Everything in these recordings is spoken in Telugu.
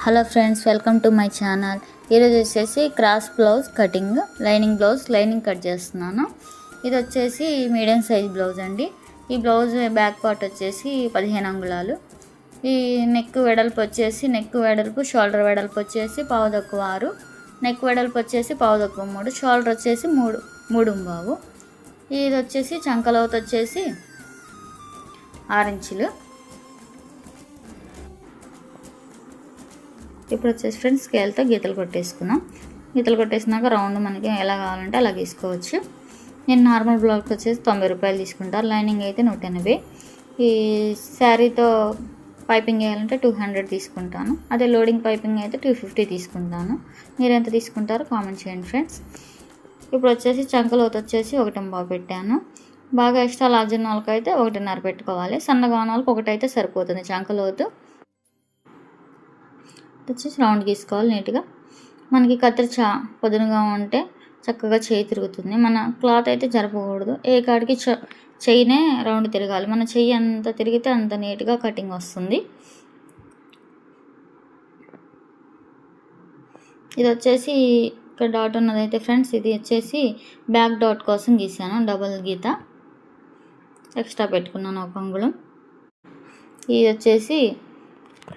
Hello friends, welcome to my channel. ఈరోజు వచ్చేసి cross blouse cutting, lining cut చేస్తున్నాను. ఇది వచ్చేసి మీడియం సైజ్ బ్లౌజ్ అండి. ఈ బ్లౌజ్ బ్యాక్ పార్ట్ వచ్చేసి 15 అంగుళాలు. ఈ నెక్ వెడల్పు షోల్డర్ వెడల్పు వచ్చేసి 6.25, నెక్ వెడల్పు వచ్చేసి 3.25, షోల్డర్ వచ్చేసి 3.5. ఇది వచ్చేసి చంకలోతు వచ్చేసి 6 ఇంచులు. ఇప్పుడు వచ్చేసి ఫ్రెండ్స్ స్కేల్తో గీతలు కొట్టేసినాక రౌండ్ మనకి ఎలా కావాలంటే అలా గీసుకోవచ్చు. నేను నార్మల్ బ్లౌజ్కి వచ్చేసి 90 రూపాయలు తీసుకుంటాను, లైనింగ్ అయితే 180. ఈ శారీతో పైపింగ్ వేయాలంటే 200 తీసుకుంటాను, అదే లోడింగ్ పైపింగ్ అయితే 250 తీసుకుంటాను. మీరు ఎంత తీసుకుంటారో కామెంట్ చేయండి ఫ్రెండ్స్. ఇప్పుడు వచ్చేసి చంకలోతు వచ్చేసి 1.5 పెట్టాను. బాగా ఎక్స్ట్రా లార్జ్ ఉన్న వాళ్ళకి అయితే 1.5 పెట్టుకోవాలి, సన్నగా ఉన్న వాళ్ళకి 1 అయితే సరిపోతుంది చంకలోతు. వచ్చేసి రౌండ్ గీసుకోవాలి నీట్గా. మనకి కత్తిరి పొదునుగా ఉంటే చక్కగా చేయి తిరుగుతుంది. మన క్లాత్ అయితే జరపకూడదు, ఏ కాడికి చెయ్యినే రౌండ్ తిరగాలి. మన చెయ్యి ఎంత తిరిగితే అంత నీట్గా కటింగ్ వస్తుంది. ఇది వచ్చేసి ఇక్కడ డాట్ ఉన్నదైతే ఫ్రెండ్స్, ఇది వచ్చేసి బ్యాక్ డాట్ కోసం గీసాను, డబుల్ గీత ఎక్స్ట్రా పెట్టుకున్నాను 1 అంగుళం. ఇది వచ్చేసి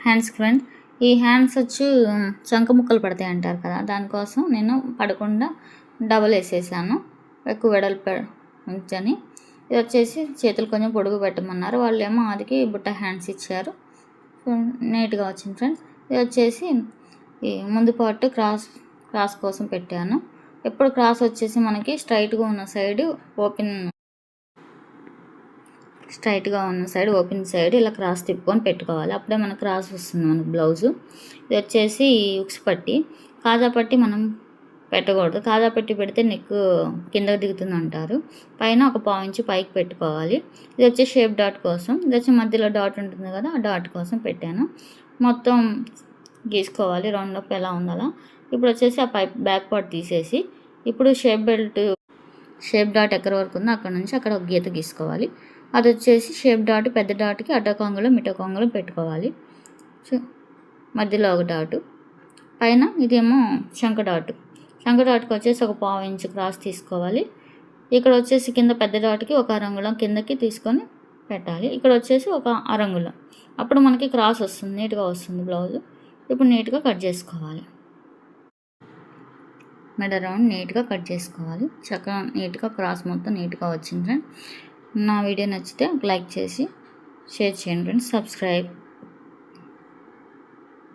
హ్యాండ్స్ ఫ్రెండ్స్. ఈ హ్యాండ్స్ వచ్చి చంక ముక్కలు పడతాయి అంటారు కదా, దానికోసం నేను పడకుండా డబల్ వేసేసాను, ఎక్కువ వెడల్పు ఉంచని. ఇది వచ్చేసి చేతులు కొంచెం పొడుగు పెట్టమన్నారు, వాళ్ళు ఏమో ఆదికి బుట్ట హ్యాండ్స్ ఇచ్చారు, నీట్గా వచ్చింది ఫ్రెండ్స్. ఇది వచ్చేసి ఈ ముందు పార్ట్ క్రాస్ కోసం పెట్టాను. ఎప్పుడు క్రాస్ వచ్చేసి మనకి స్ట్రైట్గా ఉన్న సైడ్ ఓపెన్ సైడ్ ఇలా క్రాస్ తిప్పుకొని పెట్టుకోవాలి, అప్పుడే మనకు క్రాస్ వస్తుంది మనకు బ్లౌజు. ఇది వచ్చేసి ఉక్స్ పట్టి, కాజా పట్టి మనం పెట్టకూడదు, కాజా పట్టి పెడితే నెక్ కిందకు దిగుతుంది అంటారు. పైన 1/4 ఇంచు పైకి పెట్టుకోవాలి. ఇది వచ్చి షేప్ డాట్ కోసం, ఇది వచ్చి మధ్యలో డాట్ ఉంటుంది కదా, ఆ డాట్ కోసం పెట్టాను. మొత్తం గీసుకోవాలి రౌండ్ అప్ ఎలా ఉండాలా. ఇప్పుడు వచ్చేసి ఆ బ్యాక్ పార్ట్ తీసేసి ఇప్పుడు షేప్ డాట్ ఎక్కడి వరకు ఉందో అక్కడ నుంచి అక్కడ ఒక గీత గీసుకోవాలి. అది వచ్చేసి షేప్ డాట్ పెద్ద డాట్కి అటొక అంగుళం ఇటొక అంగుళం పెట్టుకోవాలి. మధ్యలో ఒక డాటు, పైన ఇదేమో శంఖ డాట్కి వచ్చేసి 1/4 ఇంచు క్రాస్ తీసుకోవాలి. ఇక్కడ వచ్చేసి కింద పెద్ద డాట్కి 1 అంగుళం కిందకి తీసుకొని పెట్టాలి. ఇక్కడ వచ్చేసి 1 అంగుళం, అప్పుడు మనకి క్రాస్ వస్తుంది, నీట్గా వస్తుంది బ్లౌజ్. ఇప్పుడు నీట్గా కట్ చేసుకోవాలి, మెడ రౌండ్ నీట్గా కట్ చేసుకోవాలి. చక్కగా నీట్గా క్రాస్ మొత్తం నీట్గా వచ్చింది ఫ్రెండ్స్. నా వీడియో నచ్చితే లైక్ చేసి షేర్ చేయండి ఫ్రెండ్స్, సబ్స్క్రైబ్.